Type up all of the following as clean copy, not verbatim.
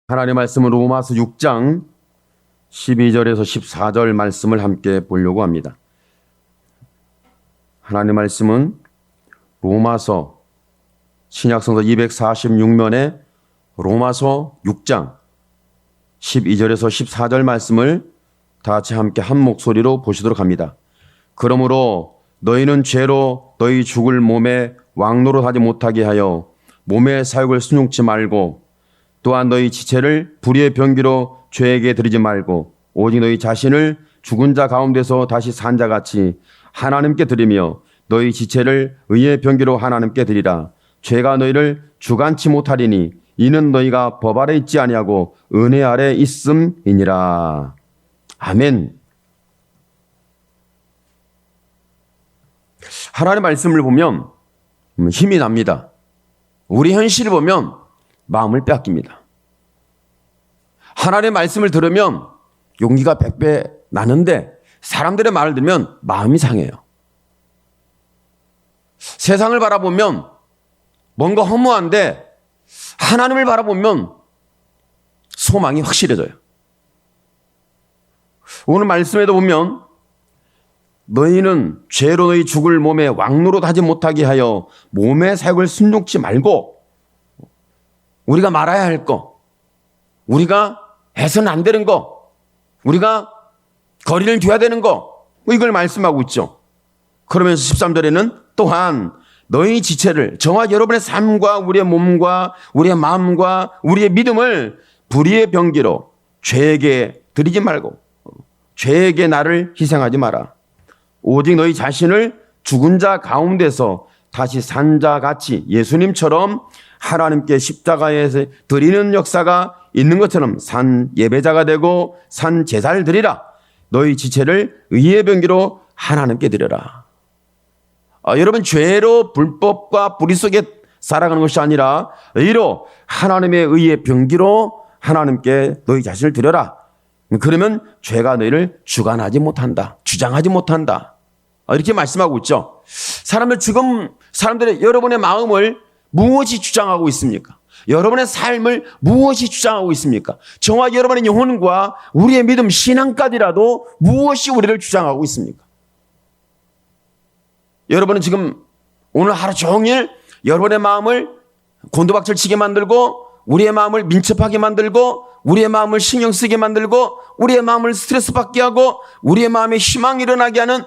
하나님의 말씀은 로마서 6장 12절에서 14절 말씀을 함께 보려고 합니다. 하나님의 말씀은 로마서 신약성서 246면에 로마서 6장 12절에서 14절 말씀을 다 같이 함께 한 목소리로 보시도록 합니다. 그러므로 너희는 죄로 너희 죽을 몸에 왕노릇하지 못하게 하여 몸의 사욕을 순종치 말고 또한 너희 지체를 불의의 병기로 죄에게 드리지 말고 오직 너희 자신을 죽은 자 가운데서 다시 산 자같이 하나님께 드리며 너희 지체를 의의 병기로 하나님께 드리라. 죄가 너희를 주관치 못하리니 이는 너희가 법 아래 있지 아니하고 은혜 아래 있음이니라. 아멘. 하나님의 말씀을 보면 힘이 납니다. 우리 현실을 보면 마음을 빼앗깁니다. 하나님의 말씀을 들으면 용기가 100배 나는데 사람들의 말을 들으면 마음이 상해요. 세상을 바라보면 뭔가 허무한데 하나님을 바라보면 소망이 확실해져요. 오늘 말씀에도 보면 너희는 죄로 너희 죽을 몸에 왕노릇 하지 못하게 하여 몸의 사욕을 순종치 말고 우리가 말아야 할 거, 우리가 해서는 안 되는 거, 우리가 거리를 둬야 되는 거, 이걸 말씀하고 있죠. 그러면서 13절에는 또한 너희 지체를, 저와 여러분의 삶과 우리의 몸과 우리의 마음과 우리의 믿음을 불의의 병기로 죄에게 드리지 말고 죄에게 나를 희생하지 마라. 오직 너희 자신을 죽은 자 가운데서 다시 산 자 같이 예수님처럼 하나님께 십자가에서 드리는 역사가 있는 것처럼 산 예배자가 되고 산 제사를 드리라. 너희 지체를 의의 병기로 하나님께 드려라. 여러분, 죄로 불법과 불의 속에 살아가는 것이 아니라 의로 하나님의 의의 병기로 하나님께 너희 자신을 드려라. 그러면 죄가 너희를 주관하지 못한다. 주장하지 못한다. 이렇게 말씀하고 있죠. 사람들의 여러분의 마음을 무엇이 주장하고 있습니까? 여러분의 삶을 무엇이 주장하고 있습니까? 저와 여러분의 영혼과 우리의 믿음, 신앙까지라도 무엇이 우리를 주장하고 있습니까? 여러분은 지금 오늘 하루 종일 여러분의 마음을 곤두박질 치게 만들고 우리의 마음을 민첩하게 만들고 우리의 마음을 신경 쓰게 만들고 우리의 마음을 스트레스 받게 하고 우리의 마음에 희망이 일어나게 하는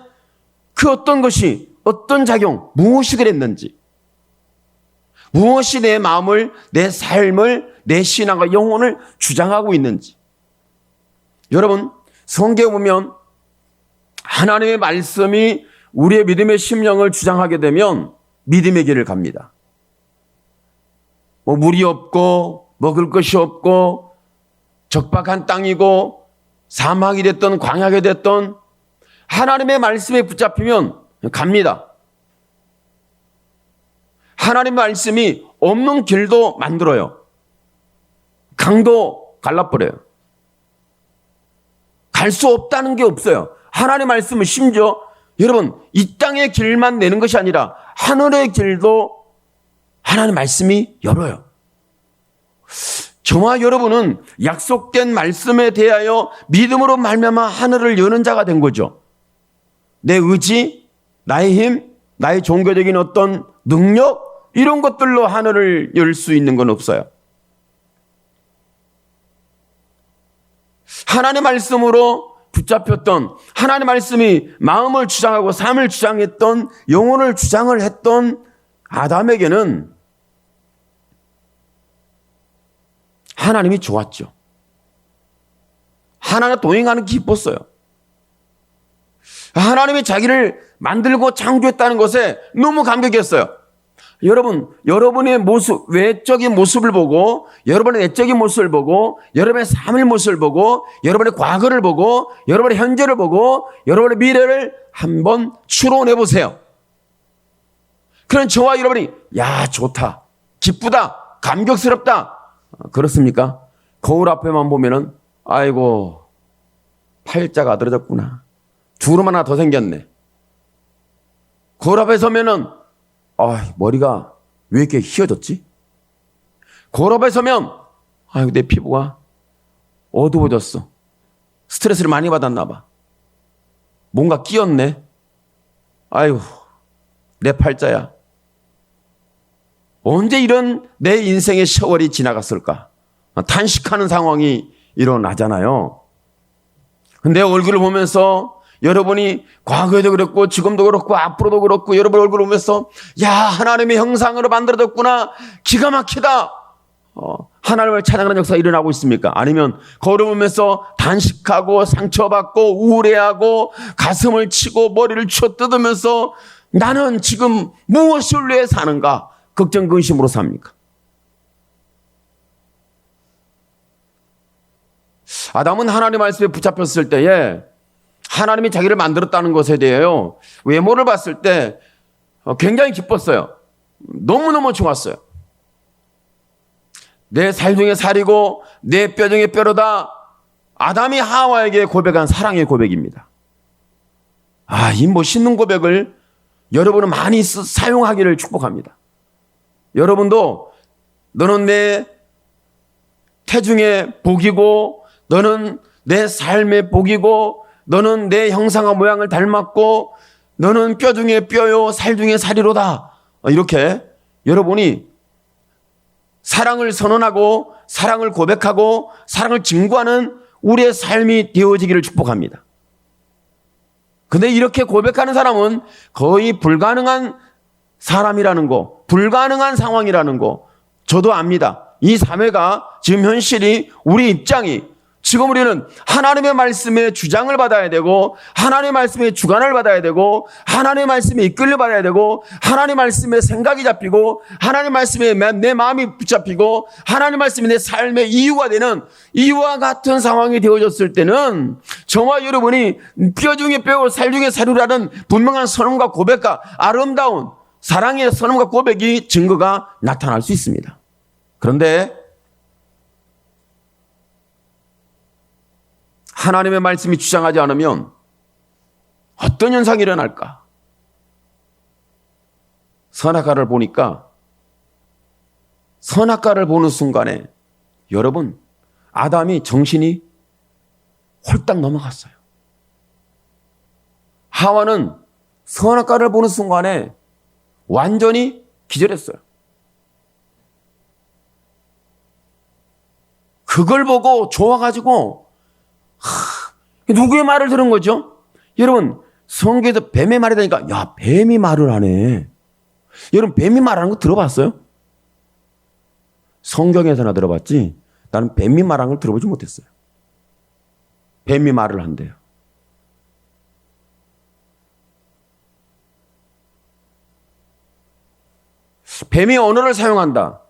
그 어떤 것이 어떤 작용, 무엇이 그랬는지, 무엇이 내 마음을, 내 삶을, 내 신앙과 영혼을 주장하고 있는지. 여러분, 성경에 보면 하나님의 말씀이 우리의 믿음의 심령을 주장하게 되면 믿음의 길을 갑니다. 물이 없고 먹을 것이 없고 적박한 땅이고 사막이 됐던 광야가 됐던 하나님의 말씀에 붙잡히면 갑니다. 하나님의 말씀이 없는 길도 만들어요. 강도 갈라버려요. 갈 수 없다는 게 없어요. 하나님의 말씀은 심지어 여러분, 이 땅의 길만 내는 것이 아니라 하늘의 길도 하나님의 말씀이 열어요. 저와 여러분은 약속된 말씀에 대하여 믿음으로 말미암아 하늘을 여는 자가 된 거죠. 내 의지, 나의 힘, 나의 종교적인 어떤 능력, 이런 것들로 하늘을 열 수 있는 건 없어요. 하나님의 말씀으로 붙잡혔던, 하나님의 말씀이 마음을 주장하고 삶을 주장했던, 영혼을 주장을 했던 아담에게는 하나님이 좋았죠. 하나님과 동행하는 게 기뻤어요. 하나님이 자기를 만들고 창조했다는 것에 너무 감격했어요. 여러분, 여러분의 모습, 외적인 모습을 보고, 여러분의 내적인 모습을 보고, 여러분의 삶의 모습을 보고, 여러분의 과거를 보고, 여러분의 현재를 보고, 여러분의 미래를 한번 추론해 보세요. 그런 저와 여러분이, 야, 좋다, 기쁘다, 감격스럽다. 그렇습니까? 거울 앞에만 보면은, 아이고, 팔자가 아들어졌구나. 주름 하나 더 생겼네. 거울 앞에 서면은, 머리가 왜 이렇게 휘어졌지? 거울 앞에 서면 아유, 내 피부가 어두워졌어. 스트레스를 많이 받았나 봐. 뭔가 끼었네. 아유, 내 팔자야. 언제 이런 내 인생의 세월이 지나갔을까? 탄식하는 상황이 일어나잖아요. 내 얼굴을 보면서 여러분이 과거에도 그렇고 지금도 그렇고 앞으로도 그렇고 여러분 얼굴을 보면서 야, 하나님의 형상으로 만들어졌구나. 기가 막히다. 하나님을 찬양하는 역사가 일어나고 있습니까? 아니면 거울을 보면서 단식하고 상처받고 우울해하고 가슴을 치고 머리를 쥐어뜯으면서 나는 지금 무엇을 위해 사는가? 걱정 근심으로 삽니까? 아담은 하나님 말씀에 붙잡혔을 때에 하나님이 자기를 만들었다는 것에 대해요, 외모를 봤을 때 굉장히 기뻤어요. 너무너무 좋았어요. 내 살 중에 살이고 내 뼈 중에 뼈로다. 아담이 하와에게 고백한 사랑의 고백입니다. 이 멋있는 고백을 여러분은 많이 사용하기를 축복합니다. 여러분도 너는 내 태중의 복이고 너는 내 삶의 복이고 너는 내 형상과 모양을 닮았고 너는 뼈 중에 뼈요 살 중에 살이로다. 이렇게 여러분이 사랑을 선언하고 사랑을 고백하고 사랑을 증거하는 우리의 삶이 되어지기를 축복합니다. 근데 이렇게 고백하는 사람은 거의 불가능한 사람이라는 거, 불가능한 상황이라는 거 저도 압니다. 이 사회가 지금 현실이 우리 입장이 지금 우리는 하나님의 말씀에 주장을 받아야 되고 하나님의 말씀에 주관을 받아야 되고 하나님의 말씀에 이끌려 받아야 되고 하나님의 말씀에 생각이 잡히고 하나님의 말씀에 내 마음이 붙잡히고 하나님의 말씀이 내 삶의 이유가 되는 이와 같은 상황이 되어졌을 때는 저와 여러분이 뼈 중에 뼈고 살 중에 살이라는 분명한 선언과 고백과 아름다운 사랑의 선언과 고백이 증거가 나타날 수 있습니다. 그런데 하나님의 말씀이 주장하지 않으면 어떤 현상이 일어날까? 선악과를 보니까 선악과를 보는 순간에 여러분 아담이 정신이 홀딱 넘어갔어요. 하와는 선악과를 보는 순간에 완전히 기절했어요. 그걸 보고 좋아가지고 누구의 말을 들은 거죠? 여러분 성경에서 뱀의 말이 되니까 야 뱀이 말을 하네. 여러분 뱀이 말하는 거 들어봤어요? 성경에서나 들어봤지 나는 뱀이 말하는 걸 들어보지 못했어요. 뱀이 말을 한대요. 뱀이 언어를 사용한다.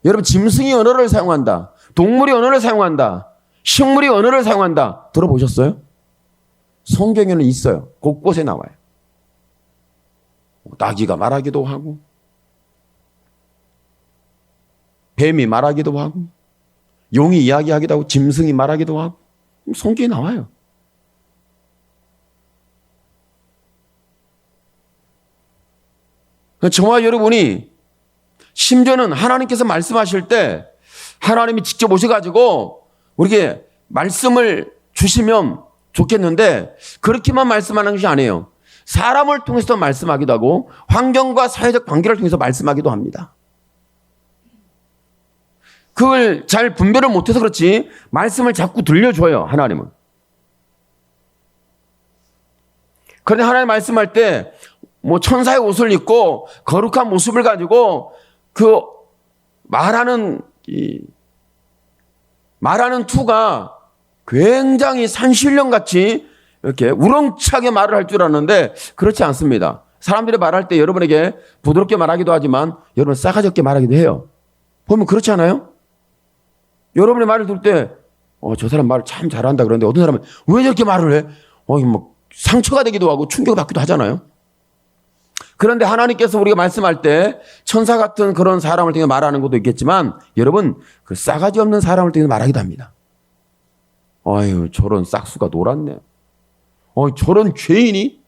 여러분 짐승이 언어를 사용한다. 동물이 언어를 사용한다. 식물이 언어를 사용한다. 들어보셨어요? 성경에는 있어요. 곳곳에 나와요. 나귀가 말하기도 하고 뱀이 말하기도 하고 용이 이야기하기도 하고 짐승이 말하기도 하고 성경에 나와요. 저와 여러분이 심지어는 하나님께서 말씀하실 때 하나님이 직접 오셔가지고 우리에게 말씀을 주시면 좋겠는데 그렇게만 말씀하는 것이 아니에요. 사람을 통해서 말씀하기도 하고 환경과 사회적 관계를 통해서 말씀하기도 합니다. 그걸 잘 분별을 못해서 그렇지 말씀을 자꾸 들려줘요. 하나님은. 그런데 하나님 말씀할 때 뭐 천사의 옷을 입고 거룩한 모습을 가지고 그 말하는 투가 굉장히 산신령같이 이렇게 우렁차게 말을 할 줄 알았는데 그렇지 않습니다. 사람들이 말할 때 여러분에게 부드럽게 말하기도 하지만 여러분 싸가지 없게 말하기도 해요. 보면 그렇지 않아요? 여러분의 말을 들을 때 저 사람 말을 참 잘한다 그러는데 어떤 사람은 왜 저렇게 말을 해? 뭐 상처가 되기도 하고 충격을 받기도 하잖아요. 그런데 하나님께서 우리가 말씀할 때 천사 같은 그런 사람을 통해 말하는 것도 있겠지만 여러분 그 싸가지 없는 사람을 통해 말하기도 합니다. 아유 저런 싹수가 놀았네. 저런 죄인이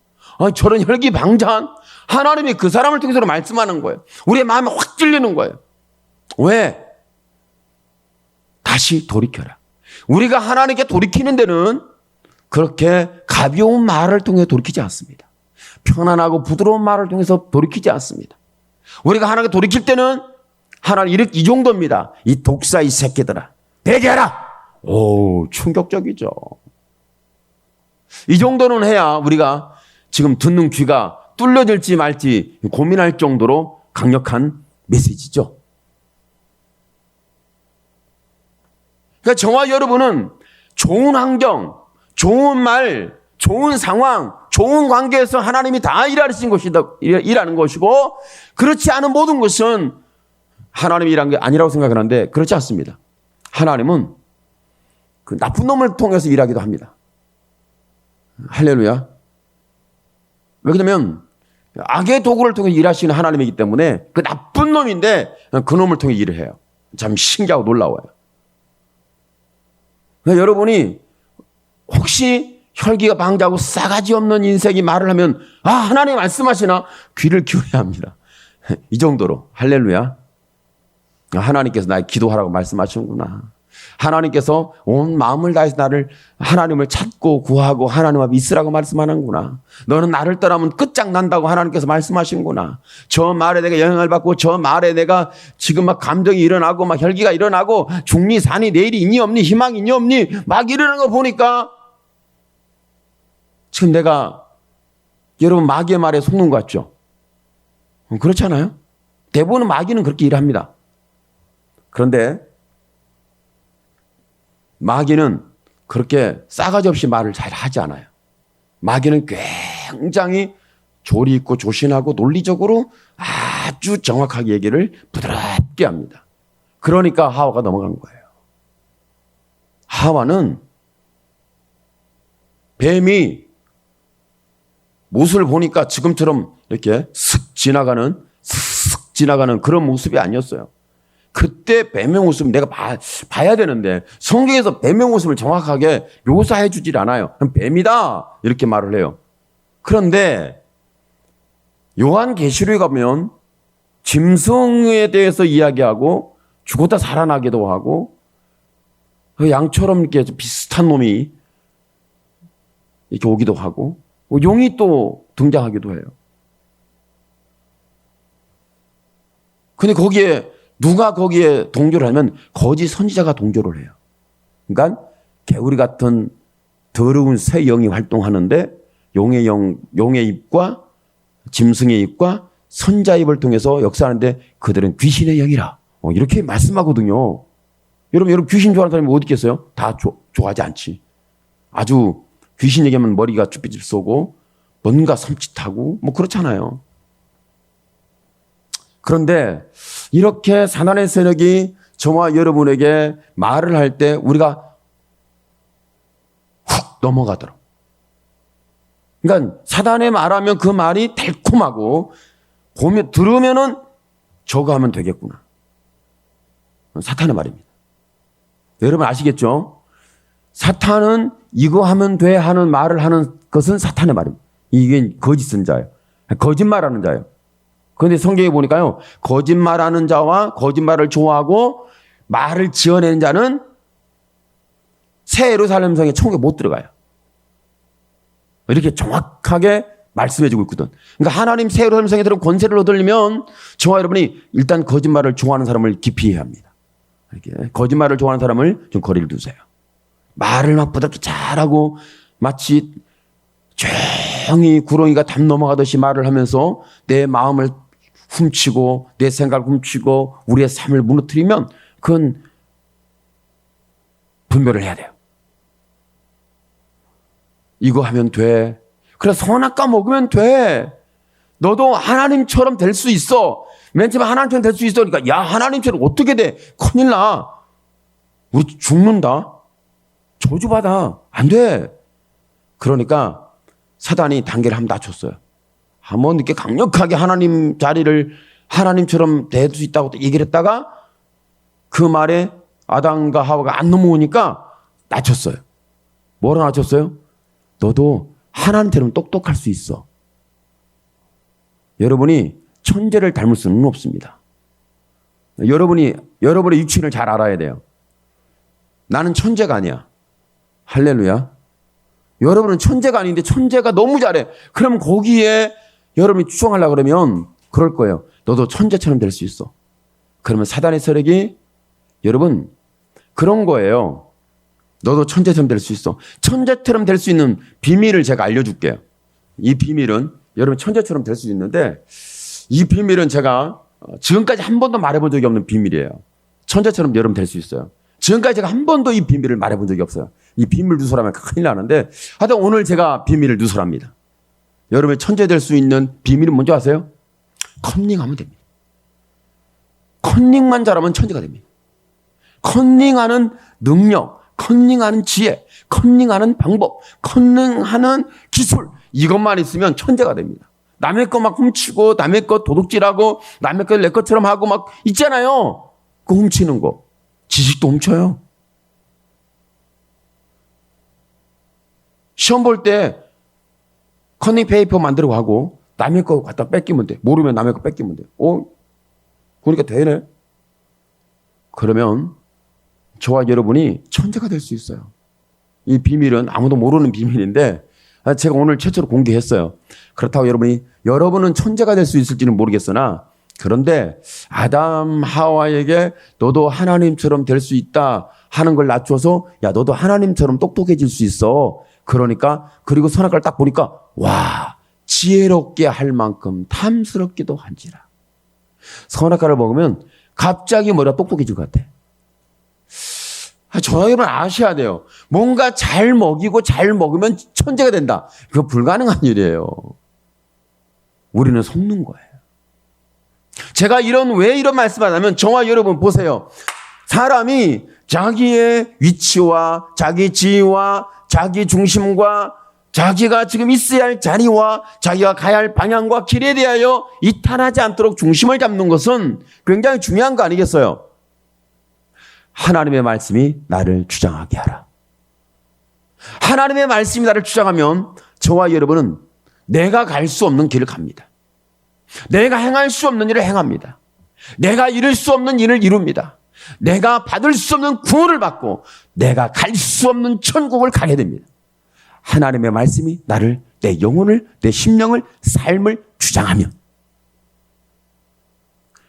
저런 혈기방자한 하나님이 그 사람을 통해서 말씀하는 거예요. 우리의 마음에 확 찔리는 거예요. 왜? 다 다시 돌이켜라. 우리가 하나님께 돌이키는 데는 그렇게 가벼운 말을 통해 돌이키지 않습니다. 편안하고 부드러운 말을 통해서 돌이키지 않습니다. 우리가 하나님께 돌이킬 때는 하나님 이 정도입니다. 이 독사 이 새끼들아 회개하라. 오, 충격적이죠. 이 정도는 해야 우리가 지금 듣는 귀가 뚫려질지 말지 고민할 정도로 강력한 메시지죠. 그러니까 저와 여러분은 좋은 환경, 좋은 말, 좋은 상황, 좋은 관계에서 하나님이 다 일하는 것이고, 그렇지 않은 모든 것은 하나님이 일한 게 아니라고 생각하는데 그렇지 않습니다. 하나님은 그 나쁜 놈을 통해서 일하기도 합니다. 할렐루야. 왜냐하면 악의 도구를 통해 일하시는 하나님이기 때문에 그 나쁜 놈인데 그 놈을 통해 일을 해요. 참 신기하고 놀라워요. 그러니까 여러분이 혹시 혈기가 방자하고 싸가지 없는 인생이 말을 하면 아, 하나님 말씀하시나? 귀를 기울여야 합니다. 이 정도로. 할렐루야. 하나님께서 나의 기도하라고 말씀하시는구나. 하나님께서 온 마음을 다해서 나를 하나님을 찾고 구하고 하나님 앞에 있으라고 말씀하는구나. 너는 나를 떠나면 끝장난다고 하나님께서 말씀하시는구나. 저 말에 내가 영향을 받고 저 말에 내가 지금 막 감정이 일어나고 막 혈기가 일어나고 중리 산이 내일이 있니 없니 희망이 있니 없니 막 이러는 거 보니까 지금 내가 여러분 마귀의 말에 속는 것 같죠? 그렇잖아요? 대부분 마귀는 그렇게 일합니다. 그런데 마귀는 그렇게 싸가지 없이 말을 잘 하지 않아요. 마귀는 굉장히 조리 있고 조신하고 논리적으로 아주 정확하게 얘기를 부드럽게 합니다. 그러니까 하와가 넘어간 거예요. 하와는 뱀이 모습을 보니까 지금처럼 이렇게 슥 지나가는 그런 모습이 아니었어요. 그때 뱀의 모습을 내가 봐야 되는데 성경에서 뱀의 모습을 정확하게 묘사해 주질 않아요. 뱀이다 이렇게 말을 해요. 그런데 요한계시록에 가면 짐승에 대해서 이야기하고 죽었다 살아나기도 하고 양처럼 이렇게 비슷한 놈이 이렇게 오기도 하고 용이 또 등장하기도 해요. 근데 누가 거기에 동조를 하면 거짓 선지자가 동조를 해요. 그러니까 개구리 같은 더러운 새 영이 활동하는데 용의 입과 짐승의 입과 선자 입을 통해서 역사하는데 그들은 귀신의 영이라 이렇게 말씀하거든요. 여러분 귀신 좋아하는 사람이 어디 있겠어요? 다 좋아하지 않지. 아주 귀신 얘기하면 머리가 쭈삐쭈삐 쏘고 뭔가 섬찟하고 뭐 그렇잖아요. 그런데 이렇게 사단의 세력이 저와 여러분에게 말을 할 때 우리가 훅 넘어가도록. 그러니까 사단의 말하면 그 말이 달콤하고 들으면은 저거 하면 되겠구나. 사탄의 말입니다. 여러분 아시겠죠? 사탄은 이거 하면 돼 하는 말을 하는 것은 사탄의 말입니다. 이게 거짓 선자예요. 거짓말하는 자예요. 그런데 성경에 보니까요, 거짓말하는 자와 거짓말을 좋아하고 말을 지어내는 자는 새 예루살렘 성에 천국에 못 들어가요. 이렇게 정확하게 말씀해주고 있거든. 그러니까 하나님 새 예루살렘 성에 들어가 권세를 얻으려면 저와 여러분이 일단 거짓말을 좋아하는 사람을 기피해야 합니다. 이렇게 거짓말을 좋아하는 사람을 좀 거리를 두세요. 말을 막 부드럽게 잘하고 마치 조용히 구렁이가 담 넘어가듯이 말을 하면서 내 마음을 훔치고 내 생각을 훔치고 우리의 삶을 무너뜨리면 그건 분별을 해야 돼요. 이거 하면 돼. 그래 선악과 먹으면 돼. 너도 하나님처럼 될 수 있어. 맨 처음에 하나님처럼 될 수 있어. 그러니까 야 하나님처럼 어떻게 돼? 큰일 나. 우리 죽는다. 저주받아. 안 돼. 그러니까 사단이 단계를 한번 낮췄어요. 한번 이렇게 강력하게 하나님 자리를 하나님처럼 될 수 있다고 얘기를 했다가 그 말에 아담과 하와가 안 넘어오니까 낮췄어요. 뭐로 낮췄어요? 너도 하나님처럼 똑똑할 수 있어. 여러분이 천재를 닮을 수는 없습니다. 여러분의 위치를 잘 알아야 돼요. 나는 천재가 아니야. 할렐루야. 여러분은 천재가 아닌데 천재가 너무 잘해. 그럼 거기에 여러분이 추종하려고 그러면 그럴 거예요. 너도 천재처럼 될 수 있어. 그러면 사단의 세력이 여러분 그런 거예요. 너도 천재처럼 될 수 있어. 천재처럼 될 수 있는 비밀을 제가 알려줄게요. 이 비밀은 여러분 천재처럼 될 수 있는데 이 비밀은 제가 지금까지 한 번도 말해본 적이 없는 비밀이에요. 천재처럼 여러분 될 수 있어요. 지금까지 제가 한 번도 이 비밀을 말해본 적이 없어요. 이 비밀 누설하면 큰일 나는데 하여튼 오늘 제가 비밀을 누설합니다. 여러분이 천재 될 수 있는 비밀은 뭔지 아세요? 컨닝하면 됩니다. 컨닝만 잘하면 천재가 됩니다. 컨닝하는 능력, 컨닝하는 지혜, 컨닝하는 방법, 컨닝하는 기술 이것만 있으면 천재가 됩니다. 남의 거 막 훔치고 남의 거 도둑질하고 남의 거 내 것처럼 하고 막 있잖아요. 그 훔치는 거. 지식도 훔쳐요. 시험 볼 때 컨닝 페이퍼 만들고 하고 남의 거 갖다 뺏기면 돼. 모르면 남의 거 뺏기면 돼. 그러니까 되네. 그러면 저와 여러분이 천재가 될 수 있어요. 이 비밀은 아무도 모르는 비밀인데 제가 오늘 최초로 공개했어요. 그렇다고 여러분은 천재가 될 수 있을지는 모르겠으나 그런데 아담 하와에게 너도 하나님처럼 될 수 있다 하는 걸 낮춰서 야 너도 하나님처럼 똑똑해질 수 있어. 그러니까 그리고 선악과를 딱 보니까 와 지혜롭게 할 만큼 탐스럽기도 한지라. 선악과를 먹으면 갑자기 머리가 똑똑해질 것 같아. 저와 여러분 아셔야 돼요. 뭔가 잘 먹이고 잘 먹으면 천재가 된다. 그거 불가능한 일이에요. 우리는 속는 거예요. 제가 왜 이런 말씀을 하냐면 저와 여러분 보세요. 사람이 자기의 위치와 자기 지위와 자기 중심과 자기가 지금 있어야 할 자리와 자기가 가야 할 방향과 길에 대하여 이탈하지 않도록 중심을 잡는 것은 굉장히 중요한 거 아니겠어요? 하나님의 말씀이 나를 주장하게 하라. 하나님의 말씀이 나를 주장하면 저와 여러분은 내가 갈 수 없는 길을 갑니다. 내가 행할 수 없는 일을 행합니다. 내가 이룰 수 없는 일을 이룹니다. 내가 받을 수 없는 구원을 받고 내가 갈 수 없는 천국을 가게 됩니다. 하나님의 말씀이 나를, 내 영혼을, 내 심령을, 삶을 주장하면.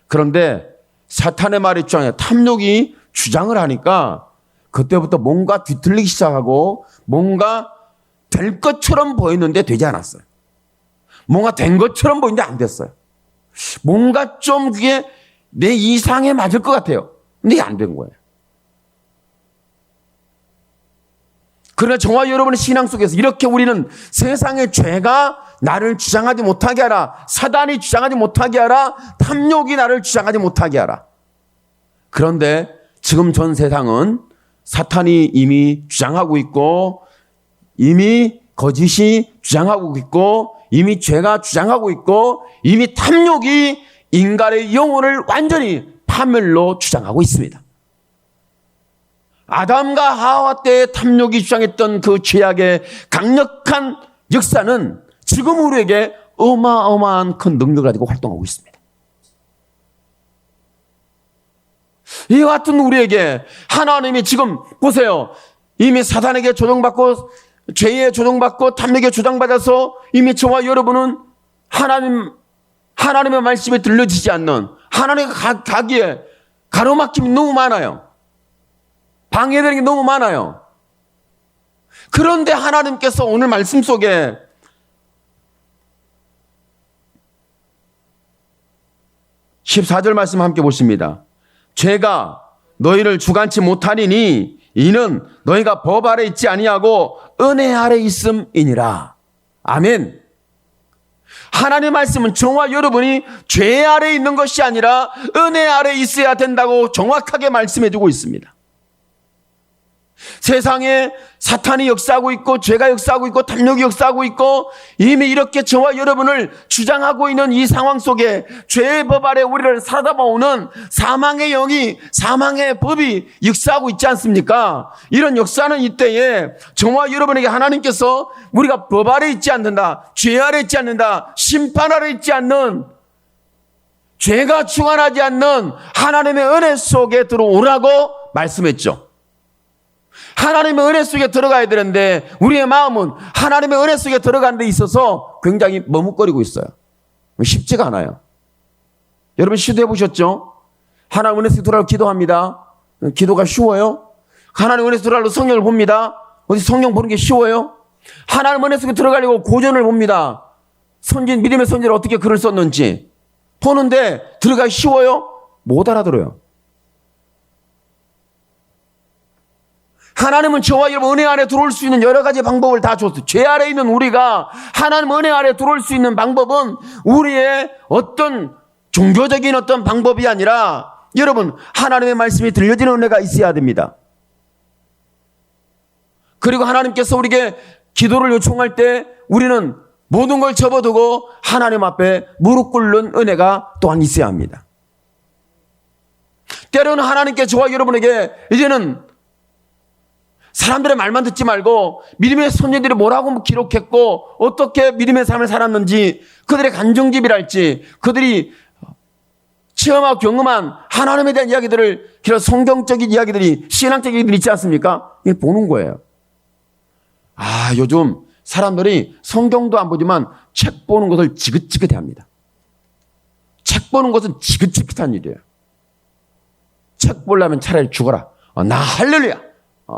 그런데 사탄의 말이 주장해 탐욕이 주장을 하니까 그때부터 뭔가 뒤틀리기 시작하고 뭔가 될 것처럼 보였는데 되지 않았어요. 뭔가 된 것처럼 보이는데 안 됐어요. 뭔가 좀 그게 내 이상에 맞을 것 같아요. 근데 이게 안 된 거예요. 그러나 저와 여러분의 신앙 속에서 이렇게 우리는 세상의 죄가 나를 주장하지 못하게 하라. 사단이 주장하지 못하게 하라. 탐욕이 나를 주장하지 못하게 하라. 그런데 지금 전 세상은 사탄이 이미 주장하고 있고 이미 거짓이 주장하고 있고 이미 죄가 주장하고 있고 이미 탐욕이 인간의 영혼을 완전히 파멸로 주장하고 있습니다. 아담과 하와 때의 탐욕이 주장했던 그 죄악의 강력한 역사는 지금 우리에게 어마어마한 큰 능력을 가지고 활동하고 있습니다. 이와 같은 우리에게 하나님이 지금 보세요. 이미 사단에게 조종받고 죄에 조종받고 탐욕에 조장받아서 이미 저와 여러분은 하나님의 말씀에 들려지지 않는 하나님의 가기에 가로막힘이 너무 많아요. 방해되는 게 너무 많아요. 그런데 하나님께서 오늘 말씀 속에 (14절) 말씀 함께 보십니다. 죄가 너희를 주관치 못하리니 이는 너희가 법 아래 있지 아니하고 은혜 아래 있음이니라. 아멘. 하나님의 말씀은 저와 여러분이 죄 아래 있는 것이 아니라 은혜 아래 있어야 된다고 정확하게 말씀해 주고 있습니다. 세상에 사탄이 역사하고 있고 죄가 역사하고 있고 탐욕이 역사하고 있고 이미 이렇게 저와 여러분을 주장하고 있는 이 상황 속에 죄의 법 아래 우리를 살아다보는 사망의 영이 사망의 법이 역사하고 있지 않습니까? 이런 역사는 이때에 저와 여러분에게 하나님께서 우리가 법 아래 있지 않는다, 죄 아래 있지 않는다, 심판 아래 있지 않는, 죄가 주관하지 않는 하나님의 은혜 속에 들어오라고 말씀했죠. 하나님의 은혜 속에 들어가야 되는데 우리의 마음은 하나님의 은혜 속에 들어가는 데 있어서 굉장히 머뭇거리고 있어요. 쉽지가 않아요. 여러분 시도해 보셨죠? 하나님 은혜 속에 들어가려고 기도합니다. 기도가 쉬워요? 하나님 은혜 속에 들어가려고 성경을 봅니다. 어디 성경 보는 게 쉬워요? 하나님 은혜 속에 들어가려고 고전을 봅니다. 믿음의 선지자를 어떻게 글을 썼는지 보는데 들어가기 쉬워요? 못 알아들어요. 하나님은 저와 여러분 은혜 안에 들어올 수 있는 여러 가지 방법을 다 줬어요. 죄 아래 있는 우리가 하나님 은혜 안에 들어올 수 있는 방법은 우리의 어떤 종교적인 어떤 방법이 아니라 여러분 하나님의 말씀이 들려지는 은혜가 있어야 됩니다. 그리고 하나님께서 우리에게 기도를 요청할 때 우리는 모든 걸 접어두고 하나님 앞에 무릎 꿇는 은혜가 또한 있어야 합니다. 때로는 하나님께 저와 여러분에게 이제는 사람들의 말만 듣지 말고 믿음의 선지자들이 뭐라고 기록했고 어떻게 믿음의 삶을 살았는지 그들의 간증집이랄지 그들이 체험하고 경험한 하나님에 대한 이야기들을 그런 성경적인 이야기들이 신앙적인 이야기들이 있지 않습니까? 이게 보는 거예요. 요즘 사람들이 성경도 안 보지만 책 보는 것을 지긋지긋해합니다. 책 보는 것은 지긋지긋한 일이에요. 책 보려면 차라리 죽어라. 나 할렐루야.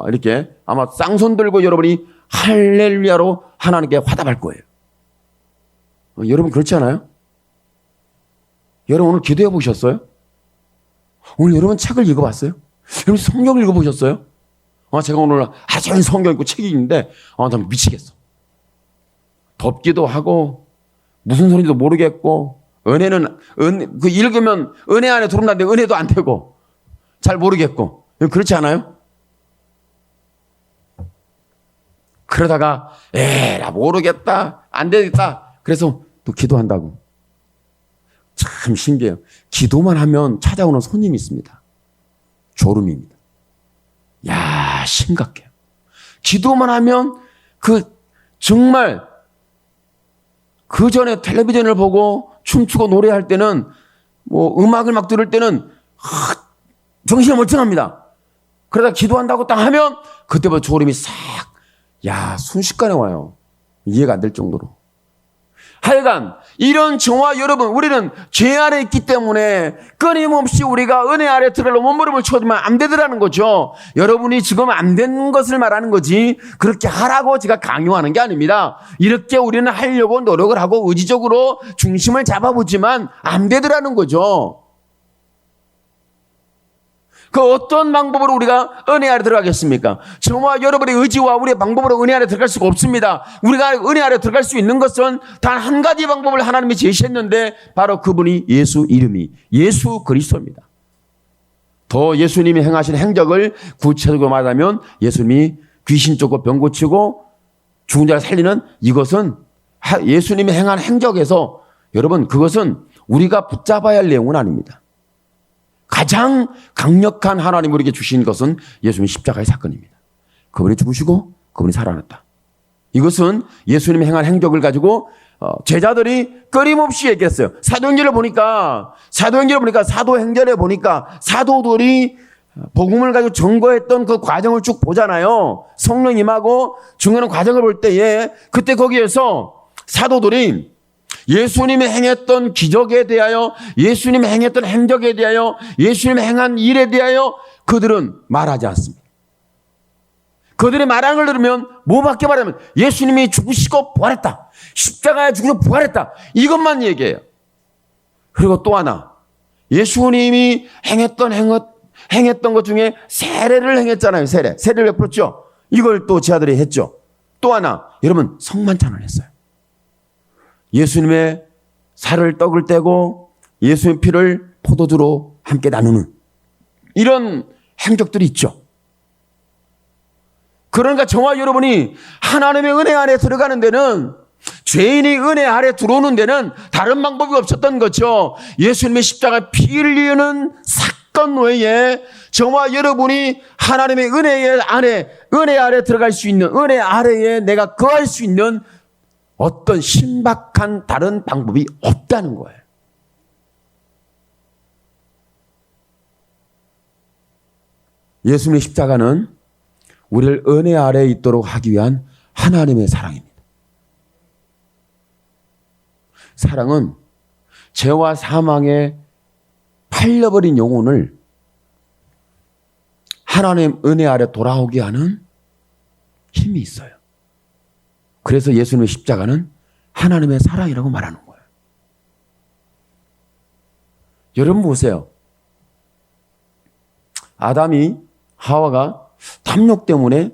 이렇게 아마 쌍손 들고 여러분이 할렐루야로 하나님께 화답할 거예요. 여러분 그렇지 않아요? 여러분 오늘 기도해 보셨어요? 오늘 여러분 책을 읽어봤어요? 여러분 성경을 읽어보셨어요? 제가 오늘 하루 종일 성경 읽고 책 읽는데 나 미치겠어. 덥기도 하고 무슨 소리인지도 모르겠고 그 읽으면 은혜 안에 들어온다는데 은혜도 안 되고 잘 모르겠고 그렇지 않아요? 그러다가 나 모르겠다 안 되겠다 그래서 또 기도한다고. 참 신기해요. 기도만 하면 찾아오는 손님이 있습니다. 졸음입니다. 심각해요. 기도만 하면 정말 그 전에 텔레비전을 보고 춤추고 노래할 때는 음악을 막 들을 때는 정신이 멀쩡합니다. 그러다 기도한다고 딱 하면 그때부터 졸음이 싹 순식간에 와요. 이해가 안 될 정도로. 하여간 이런 저와 여러분 우리는 죄 아래 있기 때문에 끊임없이 우리가 은혜 아래 들어가려고 몸부림을 쳐주면 안 되더라는 거죠. 여러분이 지금 안 된 것을 말하는 거지 그렇게 하라고 제가 강요하는 게 아닙니다. 이렇게 우리는 하려고 노력을 하고 의지적으로 중심을 잡아보지만 안 되더라는 거죠. 그 어떤 방법으로 우리가 은혜 아래 들어가겠습니까? 저와 여러분의 의지와 우리의 방법으로 은혜 아래 들어갈 수가 없습니다. 우리가 은혜 아래 들어갈 수 있는 것은 단 한 가지 방법을 하나님이 제시했는데 바로 그분이 예수 이름이 예수 그리스도입니다. 더 예수님이 행하신 행적을 구체적으로 말하면 예수님이 귀신 쫓고 병 고치고 죽은 자를 살리는 이것은 예수님이 행한 행적에서 여러분 그것은 우리가 붙잡아야 할 내용은 아닙니다. 가장 강력한 하나님 우리에게 주신 것은 예수님의 십자가의 사건입니다. 그분이 죽으시고 그분이 살아났다. 이것은 예수님이 행한 행적을 가지고 제자들이 끊임없이 얘기했어요. 사도행전을 보니까 사도행전에 보니까 사도들이 복음을 가지고 증거했던 그 과정을 쭉 보잖아요. 성령 임하고 중요한 과정을 볼 때에 그때 거기에서 사도들이 예수님이 행했던 기적에 대하여 예수님이 행했던 행적에 대하여 예수님이 행한 일에 대하여 그들은 말하지 않습니다. 그들이 말하는 걸 들으면 뭐밖에 말하면 예수님이 죽으시고 부활했다. 십자가에 죽으시고 부활했다. 이것만 얘기해요. 그리고 또 하나 예수님이 행했던 것 중에 세례를 행했잖아요. 세례를 베풀었죠. 이걸 또 제자들이 했죠. 또 하나 여러분 성만찬을 했어요. 예수님의 살을 떡을 떼고 예수님의 피를 포도주로 함께 나누는 이런 행적들이 있죠. 그러니까 저와 여러분이 하나님의 은혜 안에 들어가는 데는 죄인이 은혜 아래 들어오는 데는 다른 방법이 없었던 거죠. 예수님의 십자가 피 흘리는 사건 외에 저와 여러분이 하나님의 은혜 아래 들어갈 수 있는 은혜 아래에 내가 거할 수 있는 어떤 신박한 다른 방법이 없다는 거예요. 예수님의 십자가는 우리를 은혜 아래에 있도록 하기 위한 하나님의 사랑입니다. 사랑은 죄와 사망에 팔려버린 영혼을 하나님 은혜 아래 돌아오게 하는 힘이 있어요. 그래서 예수님의 십자가는 하나님의 사랑이라고 말하는 거예요. 여러분 보세요. 아담이 하와가 탐욕 때문에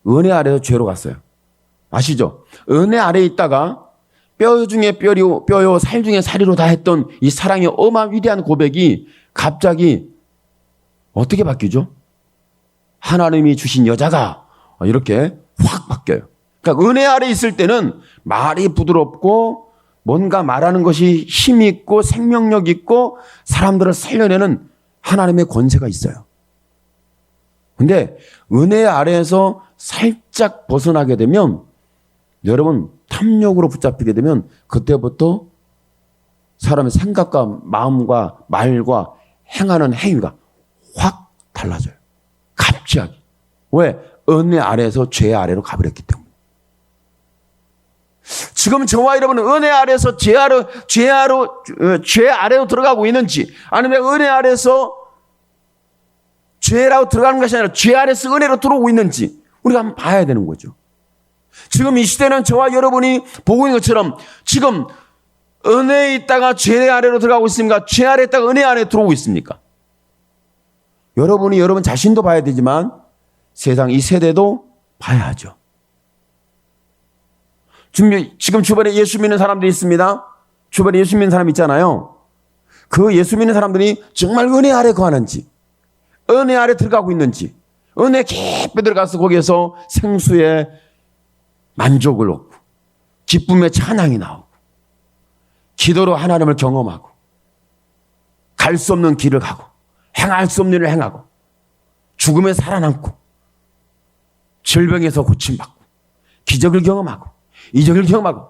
은혜 아래에서 죄로 갔어요. 아시죠? 은혜 아래에 있다가 뼈 중에 뼈요 살 중에 살이로 다 했던 이 사랑의 어마어마한 위대한 고백이 갑자기 어떻게 바뀌죠? 하나님이 주신 여자가 이렇게 확 바뀌어요. 그러니까 은혜 아래 있을 때는 말이 부드럽고 뭔가 말하는 것이 힘 있고 생명력 있고 사람들을 살려내는 하나님의 권세가 있어요. 근데 은혜 아래에서 살짝 벗어나게 되면 여러분 탐욕으로 붙잡히게 되면 그때부터 사람의 생각과 마음과 말과 행하는 행위가 확 달라져요. 갑자기. 왜? 은혜 아래에서 죄 아래로 가버렸기 때문에. 지금 저와 여러분은 은혜 아래에서 죄 아래로 들어가고 있는지 아니면 은혜 아래에서 죄라고 들어가는 것이 아니라 죄 아래에서 은혜로 들어오고 있는지 우리가 한번 봐야 되는 거죠. 지금 이 시대는 저와 여러분이 보고 있는 것처럼 지금 은혜에 있다가 죄 아래로 들어가고 있습니까? 죄 아래에 있다가 은혜 아래에 들어오고 있습니까? 여러분이 여러분 자신도 봐야 되지만 세상 이 세대도 봐야 하죠. 지금 주변에 예수 믿는 사람들이 있습니다. 주변에 예수 믿는 사람 있잖아요. 그 예수 믿는 사람들이 정말 은혜 아래 거하는지 은혜 아래 들어가고 있는지 은혜 깊이 들어가서 거기에서 생수의 만족을 얻고 기쁨의 찬양이 나오고 기도로 하나님을 경험하고 갈 수 없는 길을 가고 행할 수 없는 일을 행하고 죽음에 살아남고 질병에서 고침받고 기적을 경험하고 이적을 경험하고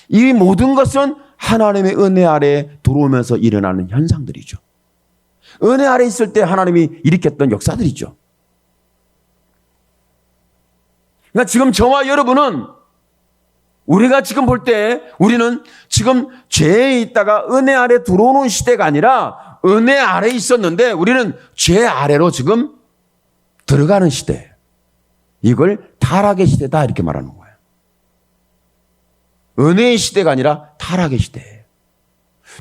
이 모든 것은 하나님의 은혜 아래에 들어오면서 일어나는 현상들이죠. 은혜 아래 있을 때 하나님이 일으켰던 역사들이죠. 그러니까 지금 저와 여러분은 우리가 지금 볼 때 우리는 지금 죄에 있다가 은혜 아래 들어오는 시대가 아니라 은혜 아래 있었는데 우리는 죄 아래로 지금 들어가는 시대예요. 이걸 타락의 시대다 이렇게 말하는 거예요. 은혜의 시대가 아니라 타락의 시대예요.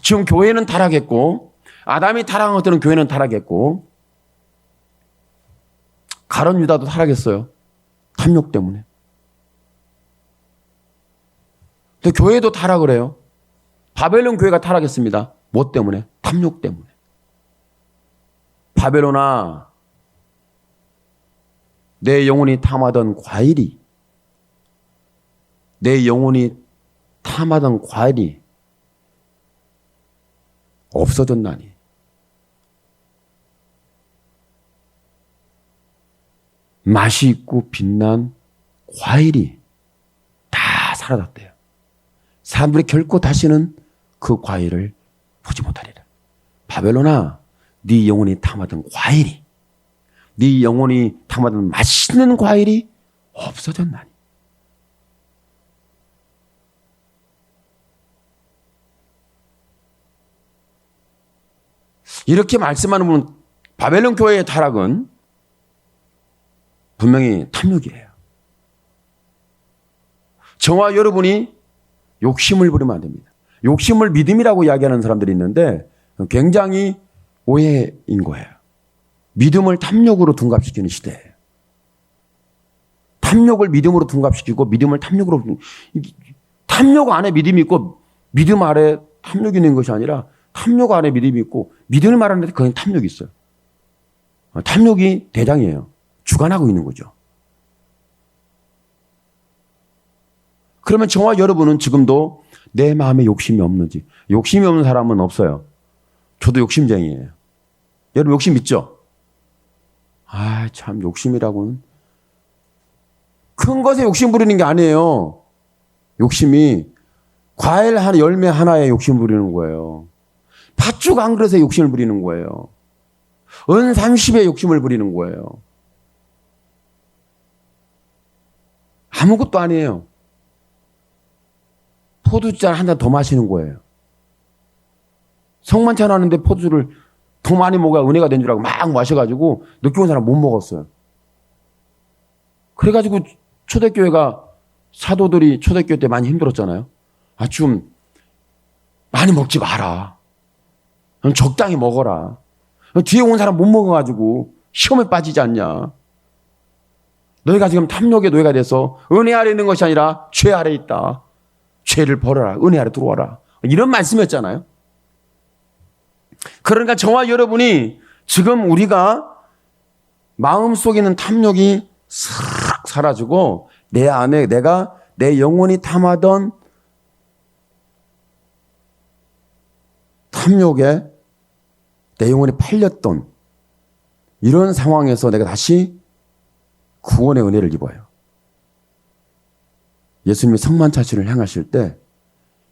지금 교회는 타락했고 아담이 타락한 것들은 교회는 타락했고 가룟 유다도 타락했어요. 탐욕 때문에. 또 교회도 타락을 해요. 바벨론 교회가 타락했습니다. 뭐 때문에? 탐욕 때문에. 바벨론아, 내 영혼이 탐하던 과일이 없어졌나니. 맛이 있고 빛난 과일이 다 사라졌대요. 사람들이 결코 다시는 그 과일을 보지 못하리라. 바벨론아, 네 영혼이 탐하던 과일이, 네 영혼이 탐하던 맛있는 과일이 없어졌나니. 이렇게 말씀하는 분은 바벨론 교회의 타락은 분명히 탐욕이에요. 저와 여러분이 욕심을 부리면 안 됩니다. 욕심을 믿음이라고 이야기하는 사람들이 있는데 굉장히 오해인 거예요. 믿음을 탐욕으로 둔갑시키는 시대예요. 탐욕을 믿음으로 둔갑시키고 믿음을 탐욕으로 탐욕 안에 믿음이 있고 믿음 아래 탐욕이 있는 것이 아니라 탐욕 안에 믿음이 있고 믿음을 말하는데 그건 탐욕이 있어요. 탐욕이 대장이에요. 주관하고 있는 거죠. 그러면 저와 여러분은 지금도 내 마음에 욕심이 없는지. 욕심이 없는 사람은 없어요. 저도 욕심쟁이에요. 여러분 욕심 있죠? 아, 참 욕심이라고는 큰 것에 욕심 부리는 게 아니에요. 욕심이 과일 하나, 열매 하나에 욕심 부리는 거예요. 팥죽 한 그릇에 욕심을 부리는 거예요. 은 30에 욕심을 부리는 거예요. 아무것도 아니에요. 포도주잔 한 잔 더 마시는 거예요. 성만찬 하는데 포도주를 더 많이 먹어야 은혜가 된 줄 알고 막 마셔가지고 늦게 온 사람 못 먹었어요. 그래가지고 초대교회가 사도들이 초대교회 때 많이 힘들었잖아요. 좀 많이 먹지 마라. 적당히 먹어라. 뒤에 온 사람 못 먹어가지고 시험에 빠지지 않냐. 너희가 지금 탐욕의 노예가 돼서 은혜 아래 있는 것이 아니라 죄 아래 있다. 죄를 벌어라. 은혜 아래 들어와라. 이런 말씀이었잖아요. 그러니까 저와 여러분이 지금 우리가 마음속에 있는 탐욕이 싹 사라지고 내 안에 내가 내 영혼이 탐하던 탐욕에 내 영혼이 팔렸던 이런 상황에서 내가 다시 구원의 은혜를 입어요. 예수님이 성만찬신을 향하실 때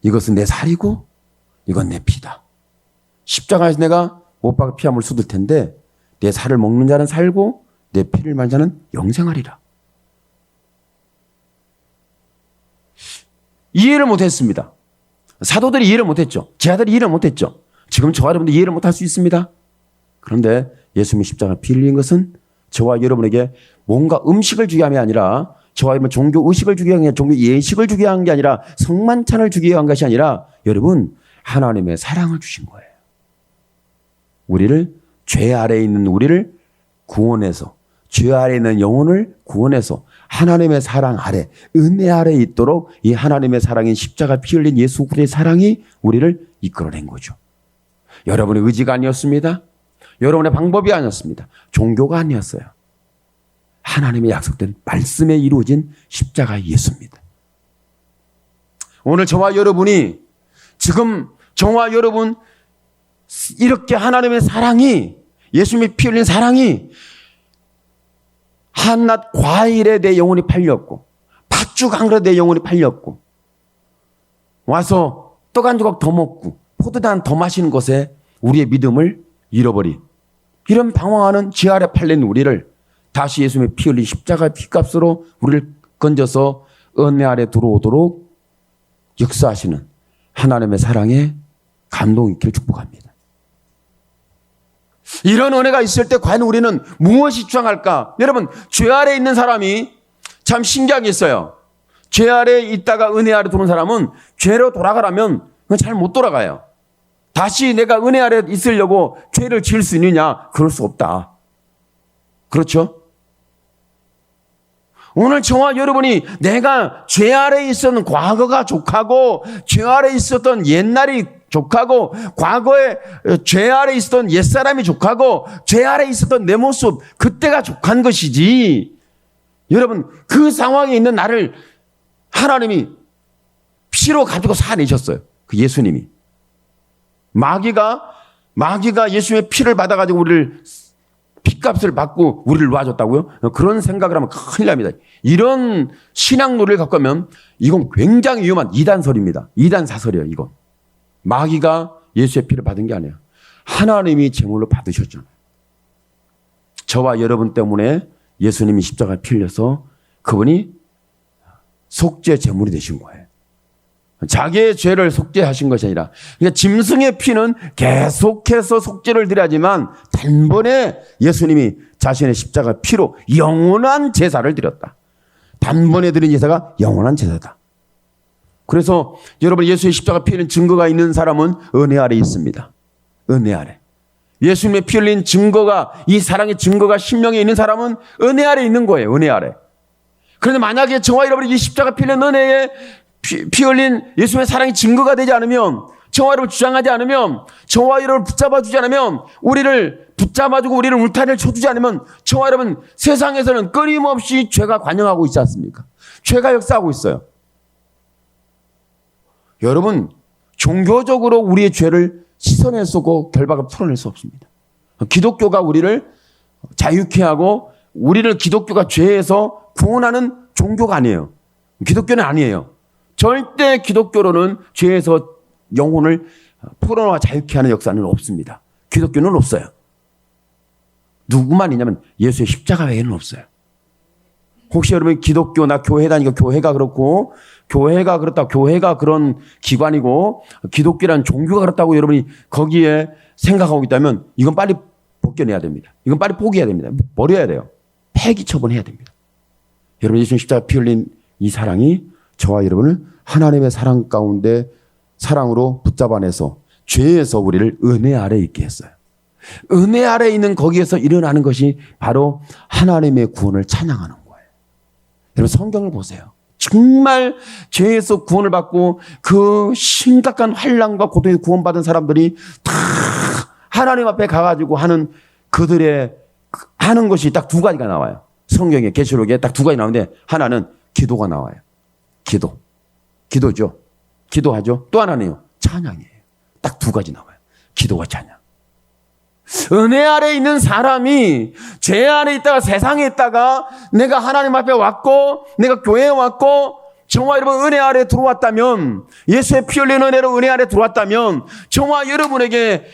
이것은 내 살이고 이건 내 피다. 십자가에서 내가 못 박아 피함을 쏟을 텐데 내 살을 먹는 자는 살고 내 피를 마는 자는 영생하리라. 이해를 못했습니다. 사도들이 이해를 못했죠. 제자들이 이해를 못했죠. 지금 저와 여러분도 이해를 못할 수 있습니다. 그런데 예수님이 십자가 피 흘린 것은 저와 여러분에게 뭔가 음식을 주게 함이 아니라 저와 여러분 종교 의식을 주게 한 게 아니라 종교 예식을 주게 한 게 아니라 성만찬을 주게 한 것이 아니라 여러분 하나님의 사랑을 주신 거예요. 우리를 죄 아래에 있는 우리를 구원해서 죄 아래에 있는 영혼을 구원해서 하나님의 사랑 아래 은혜 아래에 있도록 이 하나님의 사랑인 십자가 피 흘린 예수 그리스도의 사랑이 우리를 이끌어낸 거죠. 여러분의 의지가 아니었습니다. 여러분의 방법이 아니었습니다. 종교가 아니었어요. 하나님의 약속된 말씀에 이루어진 십자가 예수입니다. 오늘 저와 여러분이 지금 저와 여러분 이렇게 하나님의 사랑이 예수님이 피 흘린 사랑이 한낱 과일에 내 영혼이 팔렸고 팥죽 한 그릇에 내 영혼이 팔렸고 와서 떡 한 조각 더 먹고 포도당 더 마시는 것에 우리의 믿음을 잃어버린 이런 방황하는 죄 아래 팔린 우리를 다시 예수님의 피 흘린 십자가 피값으로 우리를 건져서 은혜 아래 들어오도록 역사하시는 하나님의 사랑에 감동 있기를 축복합니다. 이런 은혜가 있을 때 과연 우리는 무엇이 주장할까? 여러분, 죄 아래에 있는 사람이 참 신기한 게 있어요. 죄 아래에 있다가 은혜 아래 들어온 사람은 죄로 돌아가라면 잘 못 돌아가요. 다시 내가 은혜 아래 있으려고 죄를 지을 수 있느냐? 그럴 수 없다. 그렇죠? 오늘 저와 여러분이 내가 죄 아래에 있었던 과거가 족하고 죄 아래에 있었던 옛날이 족하고 과거에 죄 아래에 있었던 옛사람이 족하고 죄 아래에 있었던 내 모습 그때가 족한 것이지. 여러분 그 상황에 있는 나를 하나님이 피로 가지고 살아내셨어요. 그 예수님이. 마귀가 예수님의 피를 받아가지고 우리를 피값을 받고 우리를 놓아줬다고요? 그런 생각을 하면 큰일 납니다. 이런 신앙론을 갖고 하면 이건 굉장히 위험한 이단설입니다. 이단사설이에요. 이건. 마귀가 예수의 피를 받은 게 아니에요. 하나님이 제물로 받으셨잖아요. 저와 여러분 때문에 예수님이 십자가에 피 흘려서 그분이 속죄 제물이 되신 거예요. 자기의 죄를 속죄하신 것이 아니라 그러니까 짐승의 피는 계속해서 속죄를 드려야지만 단번에 예수님이 자신의 십자가 피로 영원한 제사를 드렸다. 단번에 드린 제사가 영원한 제사다. 그래서 여러분 예수의 십자가 피 흘린 증거가 있는 사람은 은혜 아래 있습니다. 은혜 아래. 예수님의 피 흘린 증거가 이 사랑의 증거가 심령에 있는 사람은 은혜 아래 있는 거예요. 은혜 아래. 그런데 만약에 저와 여러분이 이 십자가 피 흘린 은혜에 피 흘린 예수님의 사랑이 증거가 되지 않으면 저와 여러분 주장하지 않으면 저와 여러분을 붙잡아 주지 않으면 우리를 붙잡아주고 우리를 울타리를 쳐주지 않으면 저와 여러분 세상에서는 끊임없이 죄가 관영하고 있지 않습니까? 죄가 역사하고 있어요. 여러분 종교적으로 우리의 죄를 씻어낼 수 없고 결박을 풀어낼 수 없습니다. 기독교가 우리를 자유케 하고 우리를 기독교가 죄에서 구원하는 종교가 아니에요. 기독교는 아니에요. 절대 기독교로는 죄에서 영혼을 풀어놓아 자유케 하는 역사는 없습니다. 기독교는 없어요. 누구만 있냐면 예수의 십자가 외에는 없어요. 혹시 여러분 기독교, 나 교회 다니고 교회가 그렇고, 교회가 그렇다고, 교회가 그런 기관이고, 기독교란 종교가 그렇다고 여러분이 거기에 생각하고 있다면 이건 빨리 벗겨내야 됩니다. 이건 빨리 포기해야 됩니다. 버려야 돼요. 폐기 처분해야 됩니다. 여러분, 예수님 십자가 피 흘린 이 사랑이 저와 여러분을 하나님의 사랑 가운데 사랑으로 붙잡아내서 죄에서 우리를 은혜 아래에 있게 했어요. 은혜 아래에 있는 거기에서 일어나는 것이 바로 하나님의 구원을 찬양하는 거예요. 여러분, 성경을 보세요. 정말 죄에서 구원을 받고 그 심각한 환난과 고통에서 구원받은 사람들이 다 하나님 앞에 가가지고 하는 그들의 하는 것이 딱 두 가지가 나와요. 성경에, 계시록에 딱 두 가지 나오는데 하나는 기도가 나와요. 기도죠. 기도하죠. 또 하나는요, 찬양이에요. 딱 두 가지 나와요. 기도와 찬양. 은혜 아래 있는 사람이 죄 안에 있다가 세상에 있다가 내가 하나님 앞에 왔고 내가 교회에 왔고 저와 여러분 은혜 아래 들어왔다면, 예수의 피 흘린 은혜로 은혜 아래 들어왔다면 저와 여러분에게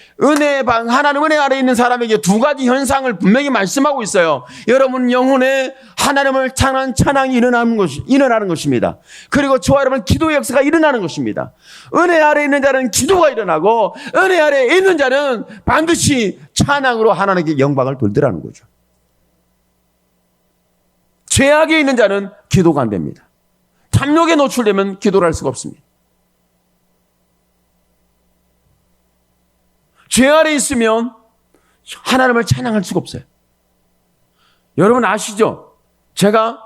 하나님 은혜 아래 있는 사람에게 두 가지 현상을 분명히 말씀하고 있어요. 여러분 영혼에 하나님을 찬양하는 찬양이 일어나는 것입니다. 그리고 저와 여러분 기도의 역사가 일어나는 것입니다. 은혜 아래 있는 자는 기도가 일어나고 은혜 아래 있는 자는 반드시 찬양으로 하나님께 영광을 돌리라는 거죠. 죄악에 있는 자는 기도가 안 됩니다. 탐욕에 노출되면 기도를 할 수가 없습니다. 죄 아래 있으면 하나님을 찬양할 수가 없어요. 여러분 아시죠? 제가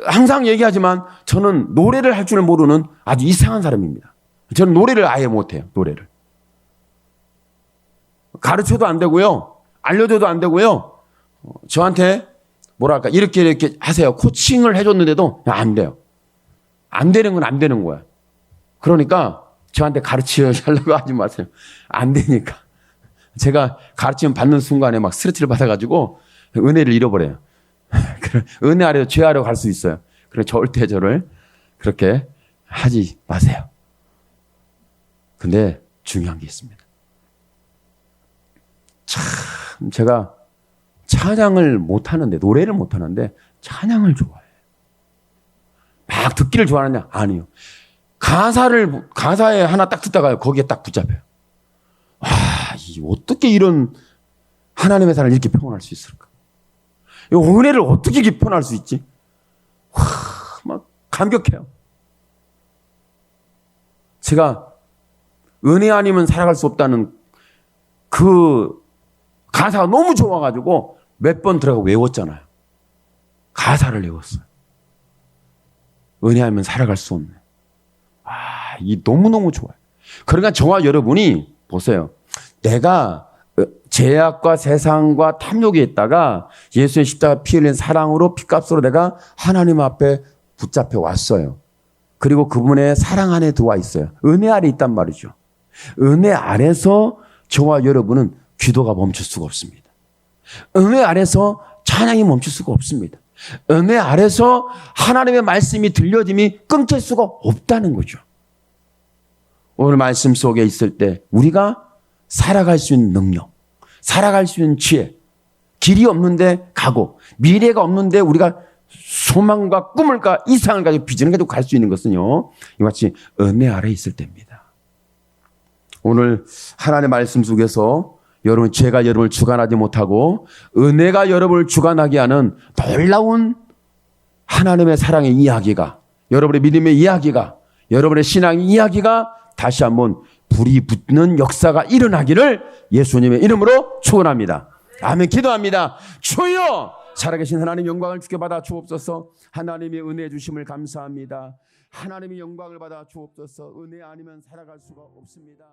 항상 얘기하지만 저는 노래를 할 줄을 모르는 아주 이상한 사람입니다. 저는 노래를 아예 못해요. 노래를. 가르쳐도 안 되고요. 알려줘도 안 되고요. 저한테 뭐랄까 이렇게 하세요. 코칭을 해줬는데도 안 돼요. 안 되는 건 안 되는 거야. 그러니까 저한테 가르치려고 하지 마세요. 안 되니까. 제가 가르치면 받는 순간에 막 스트레스를 받아가지고 은혜를 잃어버려요. 은혜 아래로 죄 아래로 갈 수 있어요. 그래서 절대 저를 그렇게 하지 마세요. 근데 중요한 게 있습니다. 참 제가 찬양을 못하는데, 노래를 못하는데 찬양을 좋아해요. 막 듣기를 좋아하느냐? 아니요. 가사에 하나 딱 듣다가 거기에 딱 붙잡혀요. 와, 어떻게 이런 하나님의 사랑을 이렇게 표현할 수 있을까? 이 은혜를 어떻게 이렇게 표현할 수 있지? 와, 막 감격해요. 제가 은혜 아니면 살아갈 수 없다는 그 가사가 너무 좋아가지고 몇 번 들어가고 외웠잖아요. 가사를 외웠어요. 은혜하면 살아갈 수 없네. 이 너무너무 좋아요. 그러니까 저와 여러분이 보세요. 내가 죄악과 세상과 탐욕에 있다가 예수의 십자가 피 흘린 사랑으로 피값으로 내가 하나님 앞에 붙잡혀 왔어요. 그리고 그분의 사랑 안에 들어와 있어요. 은혜 아래 있단 말이죠. 은혜 아래서 저와 여러분은 기도가 멈출 수가 없습니다. 은혜 아래서 찬양이 멈출 수가 없습니다. 은혜 아래서 하나님의 말씀이 들려짐이 끊길 수가 없다는 거죠. 오늘 말씀 속에 있을 때 우리가 살아갈 수 있는 능력, 살아갈 수 있는 지혜, 길이 없는데 가고 미래가 없는데 우리가 소망과 꿈을과 이상을 가지고 비전을 가지고 갈 수 있는 것은요, 이같이 은혜 아래에 있을 때입니다. 오늘 하나님의 말씀 속에서 여러분 죄가 여러분을 주관하지 못하고 은혜가 여러분을 주관하게 하는 놀라운 하나님의 사랑의 이야기가, 여러분의 믿음의 이야기가, 여러분의 신앙의 이야기가 다시 한번 불이 붙는 역사가 일어나기를 예수님의 이름으로 축원합니다. 아멘. 기도합니다. 주여, 살아계신 하나님 영광을 주께 받아 주옵소서. 하나님의 은혜 주심을 감사합니다. 하나님의 영광을 받아 주옵소서. 은혜 아니면 살아갈 수가 없습니다.